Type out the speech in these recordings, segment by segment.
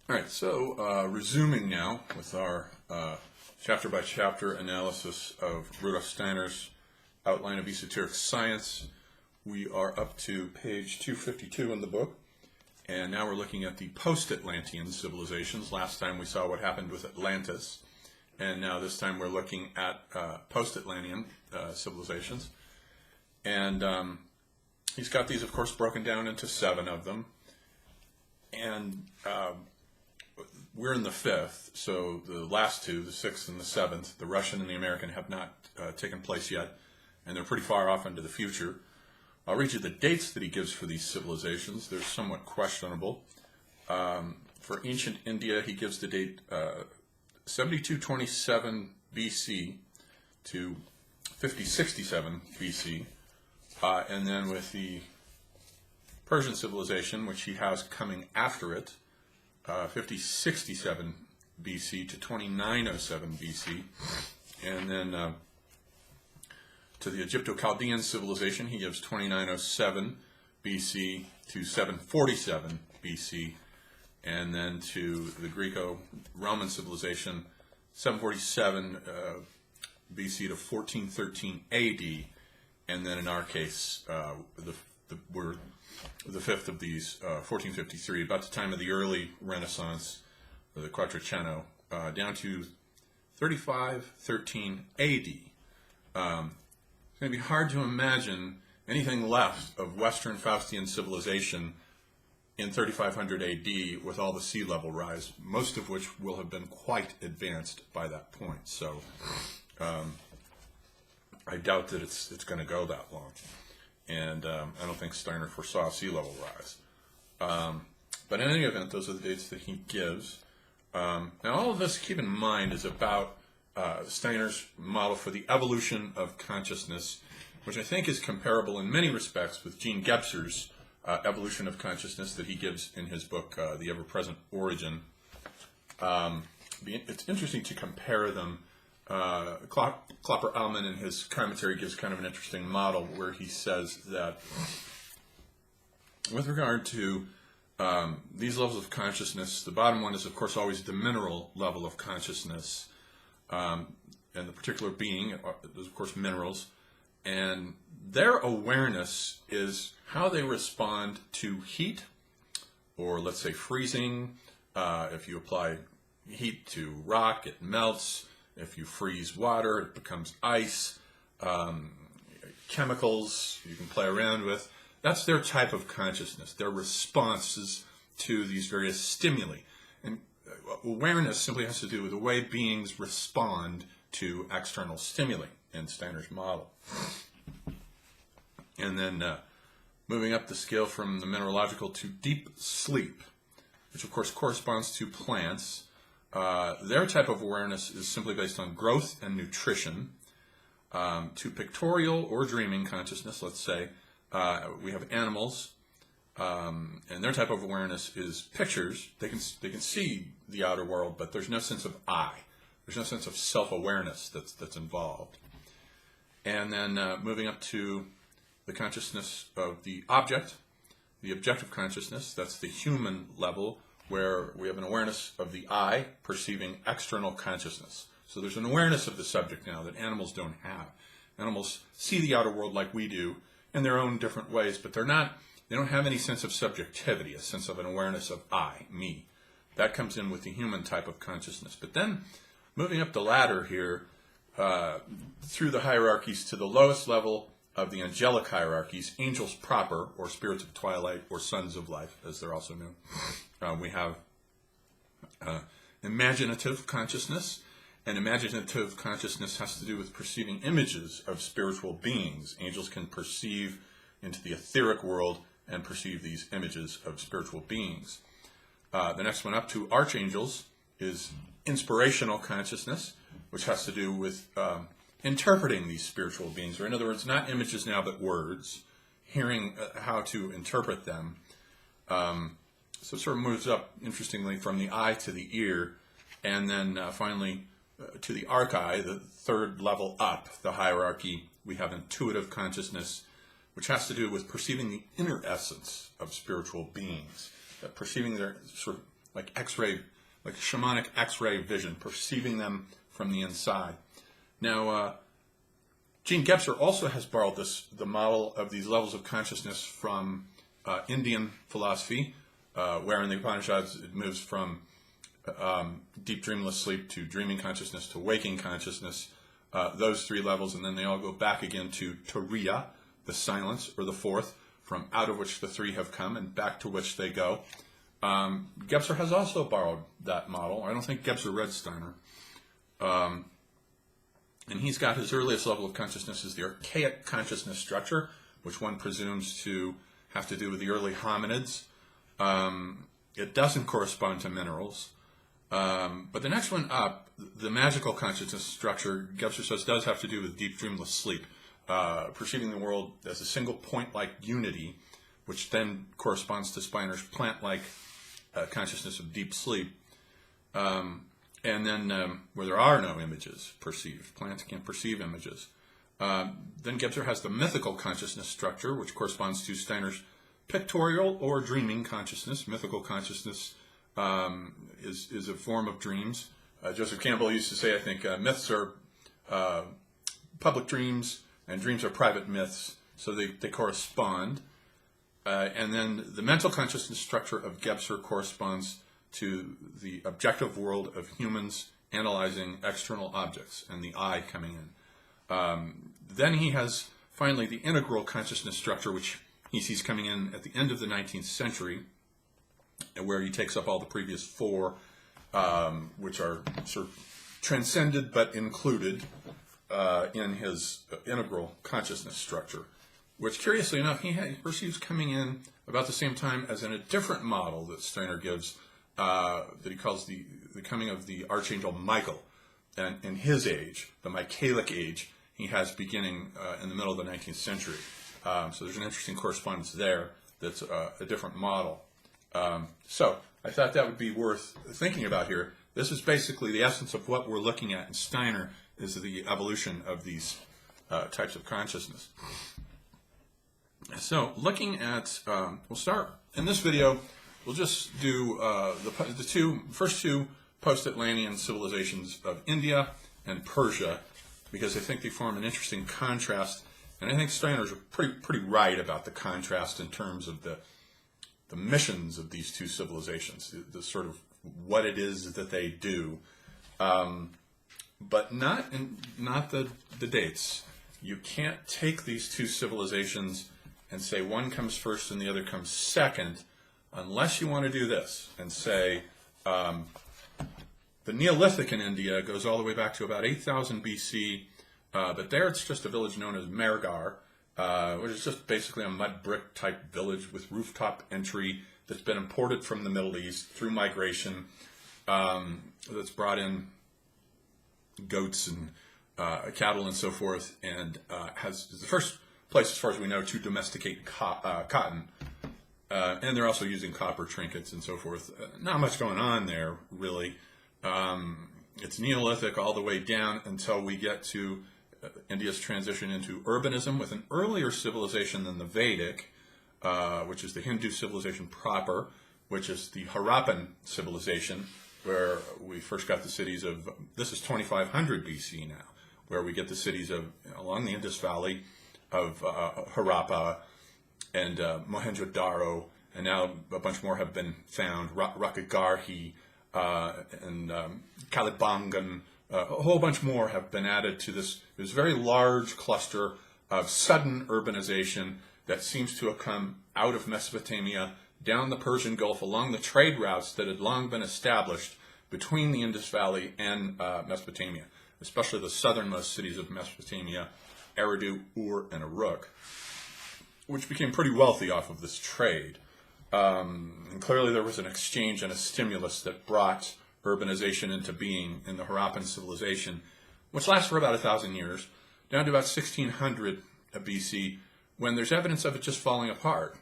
All right, so resuming now with our chapter-by-chapter analysis of Rudolf Steiner's Outline of Esoteric Science, we are up to page 252 in the book, and now we're looking at the Post-Atlantean civilizations. Last time we saw what happened with Atlantis, and now this time we're looking at Post-Atlantean civilizations. And he's got these, of course, broken down into 7 of them, and we're in the 5th, so the last 2, the 6th and the 7th, the Russian and the American, have not taken place yet, and they're pretty far off into the future. I'll read you the dates that he gives for these civilizations. They're somewhat questionable. For ancient India, he gives the date 7227 BC to 5067 BC, and then with the Persian civilization, which he has coming after it, 5067 BC to 2907 BC, and then to the Egypto-Chaldean civilization, he gives 2907 BC to 747 BC, and then to the Greco-Roman civilization, 747 BC to 1413 AD, and then in our case, we're the 5th of these, 1453, about the time of the early Renaissance, the Quattrocento, down to 3513 AD. It's going to be hard to imagine anything left of Western Faustian civilization in 3500 AD with all the sea level rise, most of which will have been quite advanced by that point. So I doubt that it's going to go that long. And I don't think Steiner foresaw sea level rise. But in any event, those are the dates that he gives. Now, all of this, keep in mind, is about Steiner's model for the evolution of consciousness, which I think is comparable in many respects with Jean Gebser's evolution of consciousness that he gives in his book, The Ever-Present Origin. It's interesting to compare them. Klopper-Allman in his commentary gives kind of an interesting model where he says that with regard to these levels of consciousness, the bottom one is, of course, always the mineral level of consciousness, and the particular being is, of course, minerals, and their awareness is how they respond to heat, or let's say freezing. If you apply heat to rock, it melts. If you freeze water, it becomes ice. Chemicals you can play around with. That's their type of consciousness, their responses to these various stimuli. And awareness simply has to do with the way beings respond to external stimuli in Steiner's model. And then moving up the scale from the mineralogical to deep sleep, which of course corresponds to plants. Their type of awareness is simply based on growth and nutrition. To pictorial or dreaming consciousness, let's say, we have animals, and their type of awareness is pictures. They can see the outer world, but there's no sense of I. There's no sense of self-awareness that's involved. And then moving up to the consciousness of the object, the objective consciousness, that's the human level, where we have an awareness of the I perceiving external consciousness. So there's an awareness of the subject now that animals don't have. Animals see the outer world like we do in their own different ways, but they don't have any sense of subjectivity, a sense of an awareness of I, me. That comes in with the human type of consciousness. But then moving up the ladder here through the hierarchies to the lowest level of the angelic hierarchies, angels proper, or spirits of twilight, or sons of life, as they're also known. We have imaginative consciousness, and imaginative consciousness has to do with perceiving images of spiritual beings. Angels can perceive into the etheric world and perceive these images of spiritual beings. The next one up to archangels is inspirational consciousness, which has to do with interpreting these spiritual beings, or in other words, not images now, but words, hearing how to interpret them. So it sort of moves up, interestingly, from the eye to the ear, and then finally to the archai, the third level up the hierarchy. We have intuitive consciousness, which has to do with perceiving the inner essence of spiritual beings, perceiving their sort of like X-ray, like shamanic X-ray vision, perceiving them from the inside. Now, Jean Gebser also has borrowed the model of these levels of consciousness from Indian philosophy, where in the Upanishads it moves from deep dreamless sleep to dreaming consciousness to waking consciousness, those three levels, and then they all go back again to Turiya, the silence, or the fourth, from out of which the three have come and back to which they go. Gebser has also borrowed that model. I don't think Gebser read Steiner. And he's got his earliest level of consciousness is the archaic consciousness structure, which one presumes to have to do with the early hominids. It doesn't correspond to minerals. But the next one up, the magical consciousness structure, Gebser says, does have to do with deep dreamless sleep, perceiving the world as a single point-like unity, which then corresponds to Speiner's plant-like consciousness of deep sleep. And then where there are no images perceived, plants can't perceive images. Then Gebser has the mythical consciousness structure, which corresponds to Steiner's pictorial or dreaming consciousness. Mythical consciousness is a form of dreams. Joseph Campbell used to say, I think, myths are public dreams and dreams are private myths, so they correspond. And then the mental consciousness structure of Gebser corresponds to the objective world of humans analyzing external objects and the I coming in. Then he has finally the integral consciousness structure, which he sees coming in at the end of the 19th century, where he takes up all the previous four, which are sort of transcended but included in his integral consciousness structure, which curiously enough he perceives coming in about the same time as in a different model that Steiner gives, that he calls the coming of the Archangel Michael, and in his age, the Michaelic age, he has beginning in the middle of the 19th century. So there's an interesting correspondence there that's a different model. So I thought that would be worth thinking about here. This is basically the essence of what we're looking at in Steiner, is the evolution of these types of consciousness. So looking at, we'll start in this video. We'll just do the first two Post-Atlantean civilizations of India and Persia, because I think they form an interesting contrast, and I think Steiner's pretty right about the contrast in terms of the missions of these two civilizations, the sort of what it is that they do, but not the dates. You can't take these two civilizations and say one comes first and the other comes second, unless you want to do this and say the Neolithic in India goes all the way back to about 8,000 BC, but there it's just a village known as Mehrgar, which is just basically a mud brick type village with rooftop entry that's been imported from the Middle East through migration, that's brought in goats and cattle and so forth, and is the first place, as far as we know, to domesticate cotton. And they're also using copper trinkets and so forth. Not much going on there, really. It's Neolithic all the way down until we get to India's transition into urbanism with an earlier civilization than the Vedic, which is the Hindu civilization proper, which is the Harappan civilization, where we first got the cities of, this is 2500 BC now, where we get the cities of, along the Indus Valley, of Harappa and Mohenjo-Daro, and now a bunch more have been found, Rakhigarhi and Kalibangan. A whole bunch more have been added to this very large cluster of sudden urbanization that seems to have come out of Mesopotamia, down the Persian Gulf, along the trade routes that had long been established between the Indus Valley and Mesopotamia, especially the southernmost cities of Mesopotamia, Eridu, Ur, and Uruk, which became pretty wealthy off of this trade. And clearly there was an exchange and a stimulus that brought urbanization into being in the Harappan civilization, which lasts for about 1,000 years, down to about 1600 BC, when there's evidence of it just falling apart.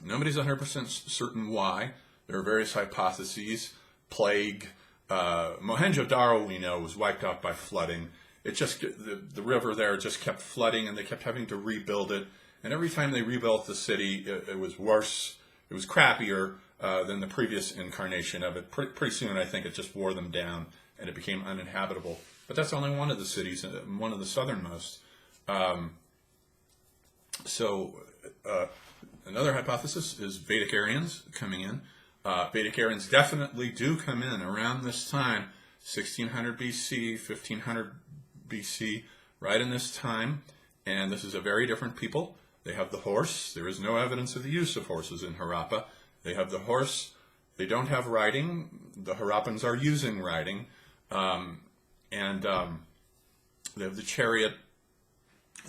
Nobody's 100% certain why. There are various hypotheses. Plague. Mohenjo-Daro, we know, was wiped out by flooding. It just, the river there just kept flooding, and they kept having to rebuild it. And every time they rebuilt the city, it was worse. It was crappier. than the previous incarnation of it. Pretty soon, I think it just wore them down and it became uninhabitable. But that's only one of the cities, one of the southernmost. Another hypothesis is Vedic Aryans coming in. Vedic Aryans definitely do come in around this time, 1600 BC, 1500 BC, right in this time. And this is a very different people. They have the horse. There is no evidence of the use of horses in Harappa. They have the horse. They don't have riding. The Harappans are using riding. They have the chariot.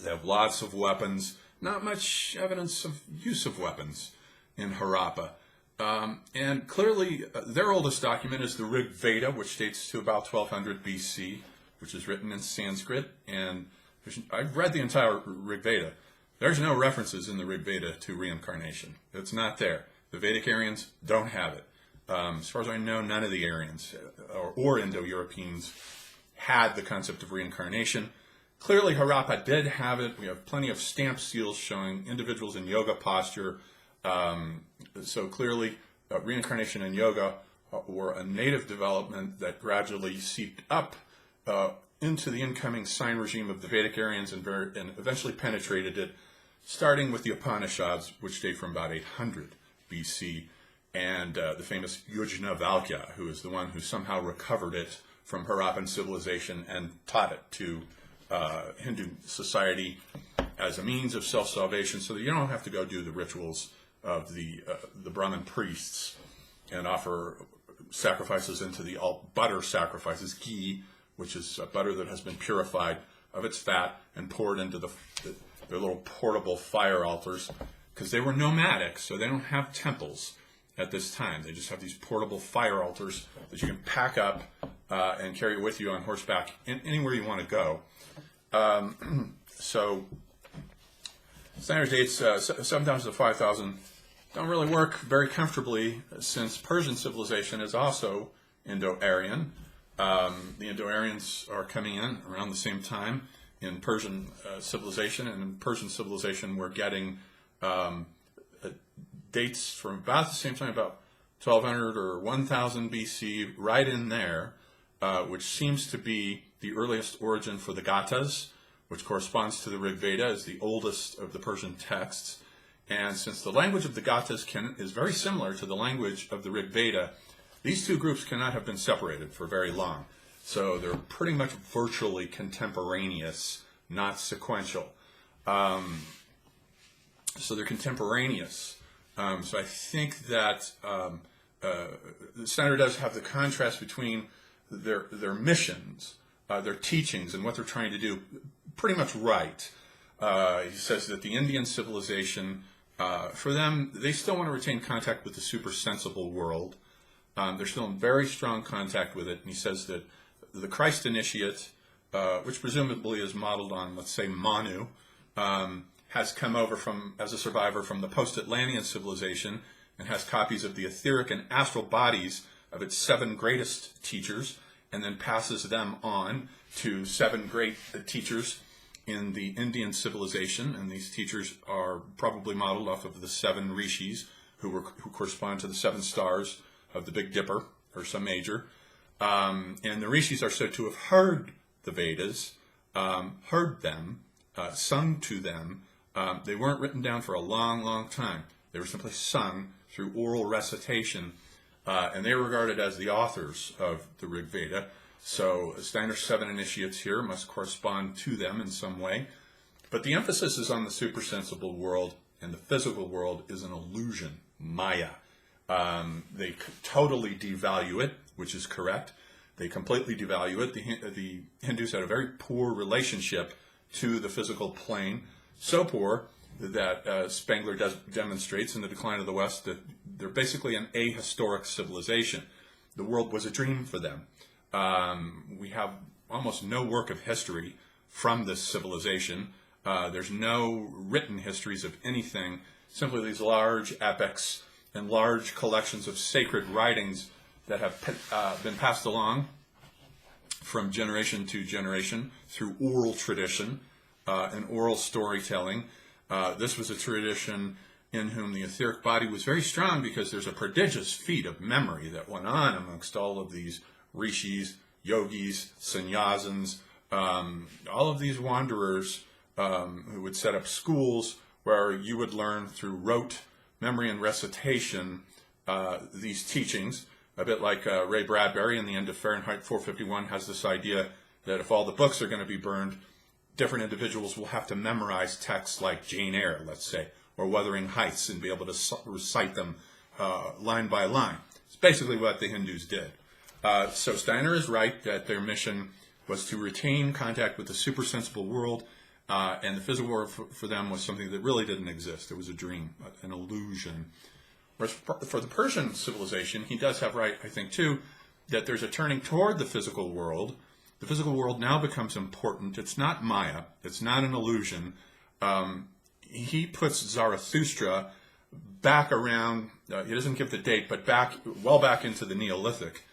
They have lots of weapons. Not much evidence of use of weapons in Harappa. And clearly, their oldest document is the Rig Veda, which dates to about 1200 BC, which is written in Sanskrit. And I've read the entire Rig Veda. There's no references in the Rig Veda to reincarnation. It's not there. The Vedic Aryans don't have it. As far as I know, none of the Aryans or Indo-Europeans had the concept of reincarnation. Clearly, Harappa did have it. We have plenty of stamp seals showing individuals in yoga posture. So clearly, reincarnation and yoga were a native development that gradually seeped up into the incoming sign regime of the Vedic Aryans and eventually penetrated it, starting with the Upanishads, which date from about 800 BC, and the famous Yajnavalkya, who is the one who somehow recovered it from Harappan civilization and taught it to Hindu society as a means of self-salvation, so that you don't have to go do the rituals of the Brahmin priests and offer sacrifices into the butter sacrifices, ghee, which is butter that has been purified of its fat and poured into their little portable fire altars, because they were nomadic, so they don't have temples at this time. They just have these portable fire altars that you can pack up and carry with you on horseback anywhere you want to go. So Steiner dates 7,000 to 5,000 don't really work very comfortably, since Persian civilization is also Indo-Aryan. The Indo-Aryans are coming in around the same time in Persian civilization, and in Persian civilization we're getting dates from about the same time, about 1200 or 1000 BC, right in there, which seems to be the earliest origin for the Gathas, which corresponds to the Rig Veda as the oldest of the Persian texts. And since the language of the Gathas is very similar to the language of the Rig Veda, these two groups cannot have been separated for very long. So they're pretty much virtually contemporaneous, not sequential. So they're contemporaneous. So I think that Steiner does have the contrast between their missions, their teachings, and what they're trying to do pretty much right. He says that the Indian civilization, for them, they still want to retain contact with the super-sensible world. They're still in very strong contact with it. And he says that the Christ initiate, which presumably is modeled on, let's say, Manu, has come over as a survivor from the Post-Atlantean civilization and has copies of the etheric and astral bodies of its 7 greatest teachers, and then passes them on to 7 great teachers in the Indian civilization. And these teachers are probably modeled off of the 7 rishis who correspond to the 7 stars of the Big Dipper, Ursa Major. And the rishis are said to have heard the Vedas, heard them, sung to them. They weren't written down for a long, long time. They were simply sung through oral recitation, and they were regarded as the authors of the Rig Veda. So Steiner's 7 initiates here must correspond to them in some way. But the emphasis is on the supersensible world, and the physical world is an illusion, Maya. They totally devalue it, which is correct. They completely devalue it. The Hindus had a very poor relationship to the physical plane, so poor that Spengler demonstrates in The Decline of the West that they're basically an ahistoric civilization. The world was a dream for them. We have almost no work of history from this civilization. There's no written histories of anything, simply these large epics and large collections of sacred writings that have been passed along from generation to generation through oral tradition and oral storytelling. This was a tradition in whom the etheric body was very strong because there's a prodigious feat of memory that went on amongst all of these rishis, yogis, sannyasins, all of these wanderers who would set up schools where you would learn through rote memory and recitation these teachings, a bit like Ray Bradbury in the end of Fahrenheit 451 has this idea that if all the books are going to be burned, different individuals will have to memorize texts like Jane Eyre, let's say, or Wuthering Heights, and be able to recite them line by line. It's basically what the Hindus did. So Steiner is right that their mission was to retain contact with the supersensible world, and the physical world for them was something that really didn't exist. It was a dream, an illusion. Whereas for the Persian civilization, he does have right, I think, too, that there's a turning toward the physical world. The physical world now becomes important. It's not Maya. It's not an illusion. He puts Zarathustra back around, he doesn't give the date, but well back into the Neolithic.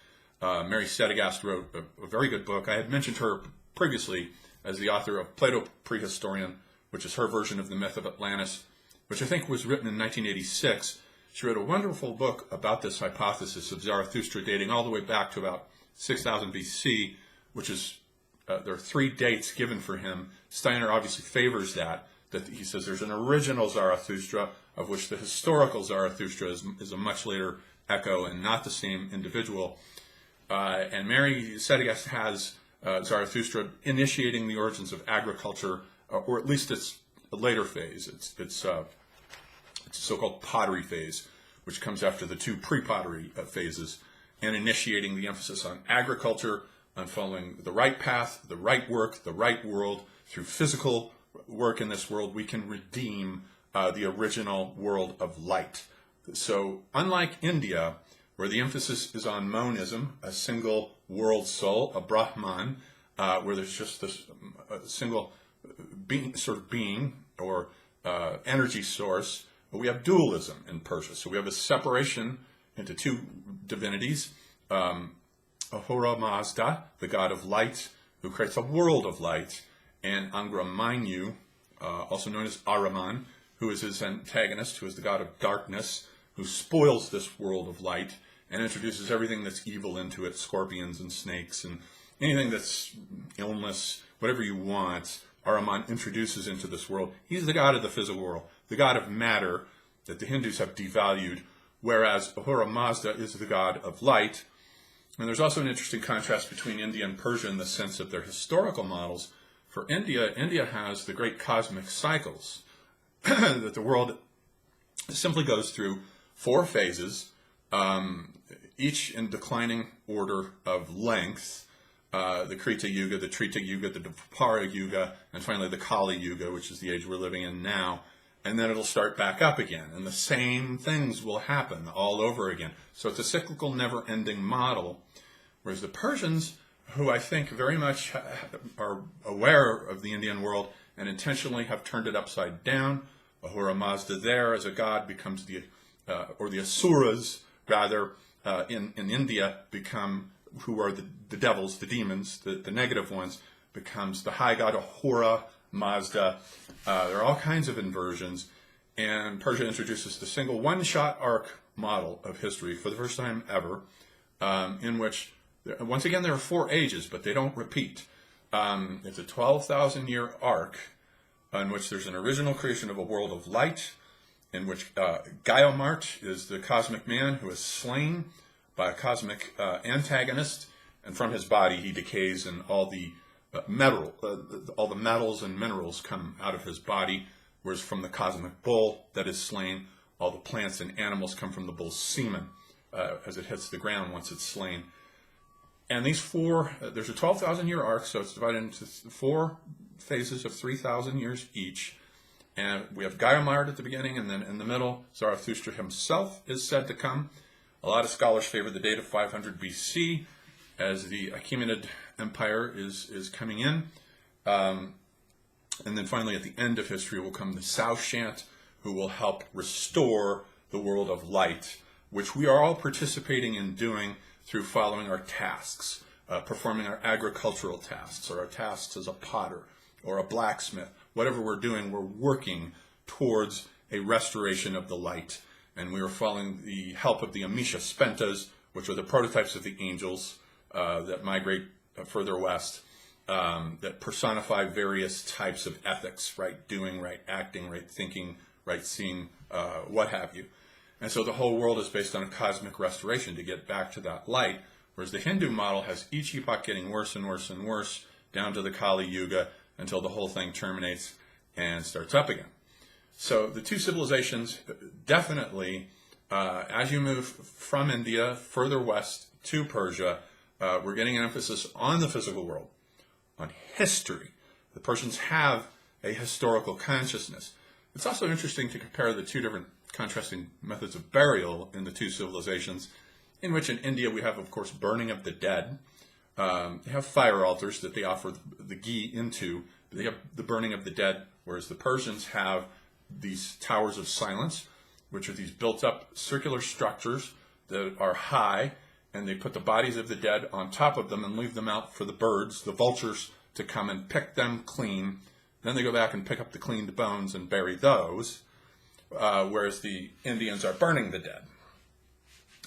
Mary Sedegast wrote a very good book. I had mentioned her previously as the author of Plato Prehistorian, which is her version of the myth of Atlantis, which I think was written in 1986. She wrote a wonderful book about this hypothesis of Zarathustra dating all the way back to about 6000 BC, which is, there are 3 dates given for him. Steiner obviously favors that he says there's an original Zarathustra, of which the historical Zarathustra is a much later echo and not the same individual. And Mary Sedegast has Zarathustra initiating the origins of agriculture, or at least its a later phase. It's a so-called pottery phase, which comes after the 2 pre-pottery phases, and initiating the emphasis on agriculture, on following the right path, the right work, the right world. Through physical work in this world, we can redeem the original world of light. So unlike India, where the emphasis is on monism, a single world soul, a Brahman, where there's just this single being or energy source, but we have dualism in Persia. So we have a separation into 2 divinities, Ahura Mazda, the god of light, who creates a world of light, and Angra Mainyu, also known as Ahriman, who is his antagonist, who is the god of darkness, who spoils this world of light and introduces everything that's evil into it, scorpions and snakes and anything that's illness, whatever you want, Ahriman introduces into this world. He's the god of the physical world, the god of matter that the Hindus have devalued, whereas Ahura Mazda is the god of light. And there's also an interesting contrast between India and Persia in the sense of their historical models. For India has the great cosmic cycles, that the world simply goes through 4 phases, each in declining order of length. The Krita Yuga, the Treta Yuga, the Dvapara Yuga, and finally the Kali Yuga, which is the age we're living in now. And then it'll start back up again, and the same things will happen all over again. So it's a cyclical, never-ending model, whereas the Persians, who I think very much are aware of the Indian world and intentionally have turned it upside down. Ahura Mazda there as a god becomes the Asuras, rather, in India become, who are the devils, the demons, the negative ones, becomes the high god Ahura Mazda. There are all kinds of inversions, and Persia introduces the single one-shot arc model of history for the first time ever, in which, once again, there are 4 ages, but they don't repeat. It's a 12,000-year arc in which there's an original creation of a world of light, in which Gaiamart is the cosmic man who is slain by a cosmic antagonist, and from his body he decays, and all the metals and minerals come out of his body, whereas from the cosmic bull that is slain, all the plants and animals come from the bull's semen as it hits the ground once it's slain. And these 4, there's a 12,000-year arc, so it's divided into 4 phases of 3,000 years each. And we have Gaiamart at the beginning, and then in the middle, Zarathustra himself is said to come. A lot of scholars favor the date of 500 BC as the Achaemenid Empire is coming in. And then finally, at the end of history, will come the Saoshant, who will help restore the world of light, which we are all participating in doing through following our tasks, performing our agricultural tasks, or our tasks as a potter or a blacksmith. Whatever we're doing, we're working towards a restoration of the light. And we were following the help of the Amisha Spentas, which are the prototypes of the angels that migrate further west, that personify various types of ethics, right doing, right acting, right thinking, right seeing, what have you. And so the whole world is based on a cosmic restoration to get back to that light, whereas the Hindu model has each epoch getting worse and worse and worse down to the Kali Yuga until the whole thing terminates and starts up again. So the two civilizations definitely, as you move from India further west to Persia, we're getting an emphasis on the physical world, on history. The Persians have a historical consciousness. It's also interesting to compare the two different contrasting methods of burial in the two civilizations, in which in India we have, of course, burning of the dead. They have fire altars that they offer the ghee into. They have the burning of the dead, whereas the Persians have these towers of silence, which are these built-up circular structures that are high, and they put the bodies of the dead on top of them and leave them out for the birds, the vultures, to come and pick them clean. Then they go back and pick up the cleaned bones and bury those, whereas the Indians are burning the dead.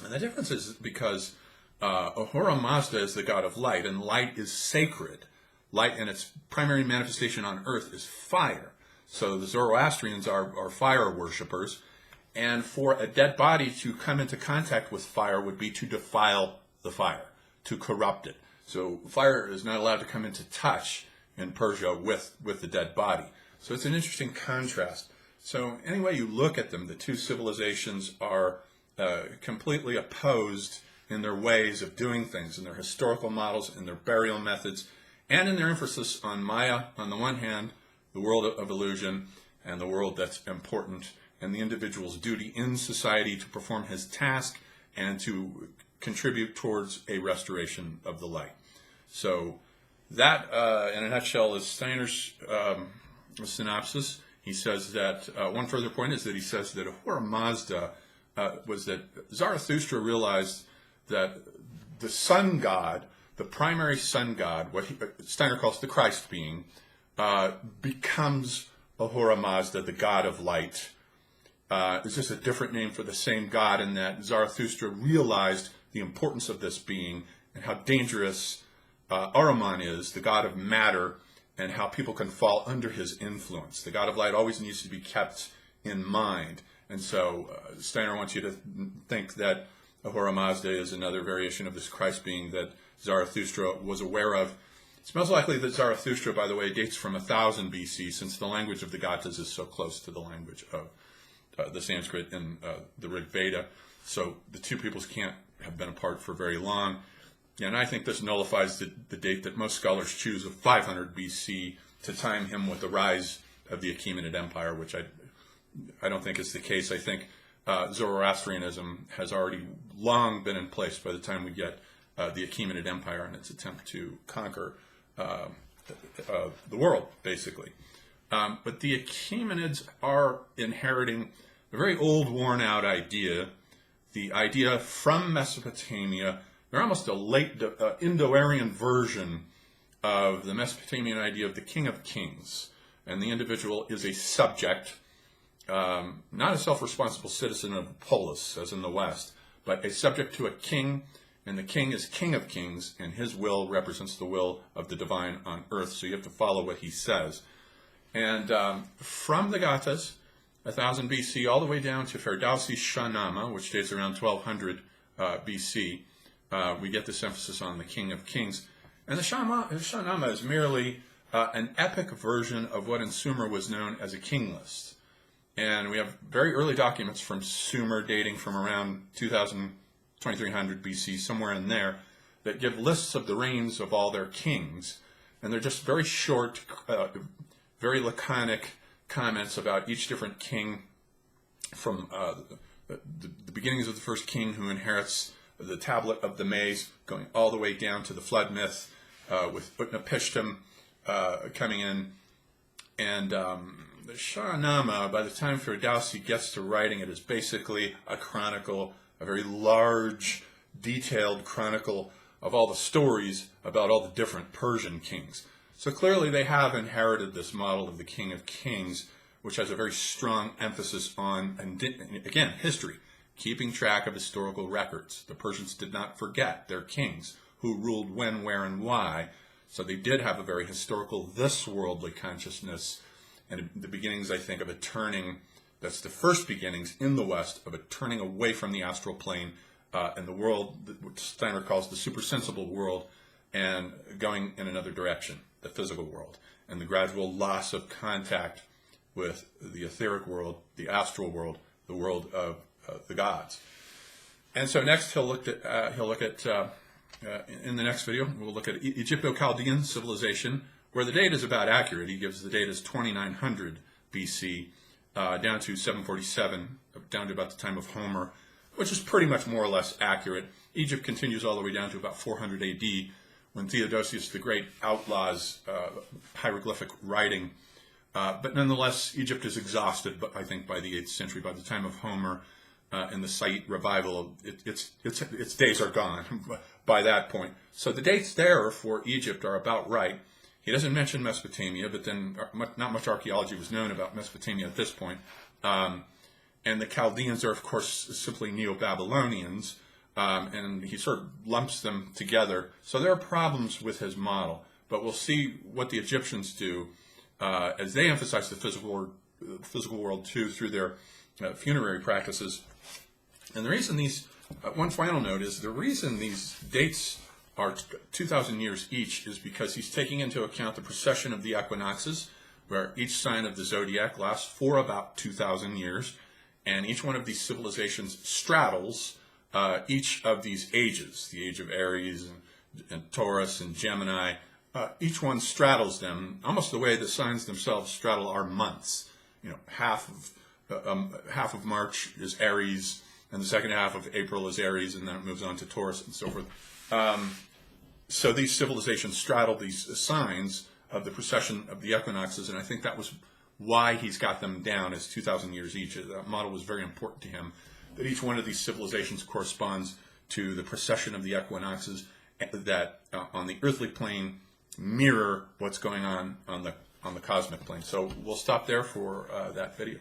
And the difference is because Ahura Mazda is the god of light, and light is sacred. Light and its primary manifestation on earth is fire. So the Zoroastrians are fire worshippers, and for a dead body to come into contact with fire would be to defile the fire, to corrupt it. So fire is not allowed to come into touch in Persia with the dead body. So it's an interesting contrast. So any way you look at them, the two civilizations are completely opposed in their ways of doing things, in their historical models, in their burial methods, and in their emphasis on Maya on the one hand, the world of illusion, and the world that's important, and the individual's duty in society to perform his task and to contribute towards a restoration of the light. So that, in a nutshell, is Steiner's synopsis. He says that, one further point is that he says that Ahura Mazda was that Zarathustra realized that the sun god, the primary sun god, what Steiner calls the Christ being, becomes Ahura Mazda, the god of light. It's just a different name for the same god, in that Zarathustra realized the importance of this being and how dangerous Ahriman is, the god of matter, and how people can fall under his influence. The god of light always needs to be kept in mind. And so Steiner wants you to think that Ahura Mazda is another variation of this Christ being that Zarathustra was aware of. It's most likely that Zarathustra, by the way, dates from 1000 BC, since the language of the Gathas is so close to the language of the Sanskrit and the Rig Veda. So the two peoples can't have been apart for very long. And I think this nullifies the date that most scholars choose of 500 BC to time him with the rise of the Achaemenid Empire, which I don't think is the case. I think Zoroastrianism has already long been in place by the time we get the Achaemenid Empire and its attempt to conquer the world, basically. But the Achaemenids are inheriting a very old, worn-out idea, the idea from Mesopotamia. They're almost a late Indo-Aryan version of the Mesopotamian idea of the King of Kings. And the individual is a subject, not a self-responsible citizen of a polis, as in the West, but a subject to a king, and the king is King of Kings, and his will represents the will of the divine on earth, so you have to follow what he says. And from the Gathas, 1000 BC, all the way down to Ferdowsi's Shahnameh, which dates around 1200 BC, we get this emphasis on the King of Kings. And the Shahnameh is merely an epic version of what in Sumer was known as a king list. And we have very early documents from Sumer dating from around 2300 BC, somewhere in there, that give lists of the reigns of all their kings. And they're just very short, very laconic comments about each different king, from the beginnings of the first king who inherits the tablet of the maze, going all the way down to the flood myth with Utnapishtim coming in. And the Shahnameh, by the time Ferdowsi gets to writing it, is basically a chronicle, a very large, detailed chronicle of all the stories about all the different Persian kings. So clearly they have inherited this model of the King of Kings, which has a very strong emphasis on, and again, history, keeping track of historical records. The Persians did not forget their kings, who ruled when, where, and why. So they did have a very historical, this worldly consciousness, and the beginnings, I think, of a turning. That's the first beginnings in the West of a turning away from the astral plane and the world, what Steiner calls the supersensible world, and going in another direction, the physical world, and the gradual loss of contact with the etheric world, the astral world, the world of the gods. And so next he'll look at in the next video, we'll look at Egypto-Chaldean civilization, where the date is about accurate. He gives the date as 2900 BC, down to 747, down to about the time of Homer, which is pretty much more or less accurate. Egypt continues all the way down to about 400 AD, when Theodosius the Great outlaws hieroglyphic writing. But nonetheless, Egypt is exhausted, I think, by the 8th century. By the time of Homer and the Site revival, its days are gone by that point. So the dates there for Egypt are about right. He doesn't mention Mesopotamia, but then not much archaeology was known about Mesopotamia at this point. And the Chaldeans are, of course, simply Neo-Babylonians, and he sort of lumps them together. So there are problems with his model, but we'll see what the Egyptians do as they emphasize the physical world too through their funerary practices. And the reason one final note is the reason these dates are 2,000 years each is because he's taking into account the precession of the equinoxes, where each sign of the zodiac lasts for about 2,000 years, and each one of these civilizations straddles each of these ages, the age of Aries and Taurus and Gemini. Each one straddles them almost the way the signs themselves straddle our months. You know, half of March is Aries, and the second half of April is Aries, and then it moves on to Taurus and so forth. So these civilizations straddle these signs of the precession of the equinoxes, and I think that was why he's got them down as 2,000 years each. That model was very important to him, that each one of these civilizations corresponds to the precession of the equinoxes that on the earthly plane mirror what's going on the cosmic plane. So we'll stop there for that video.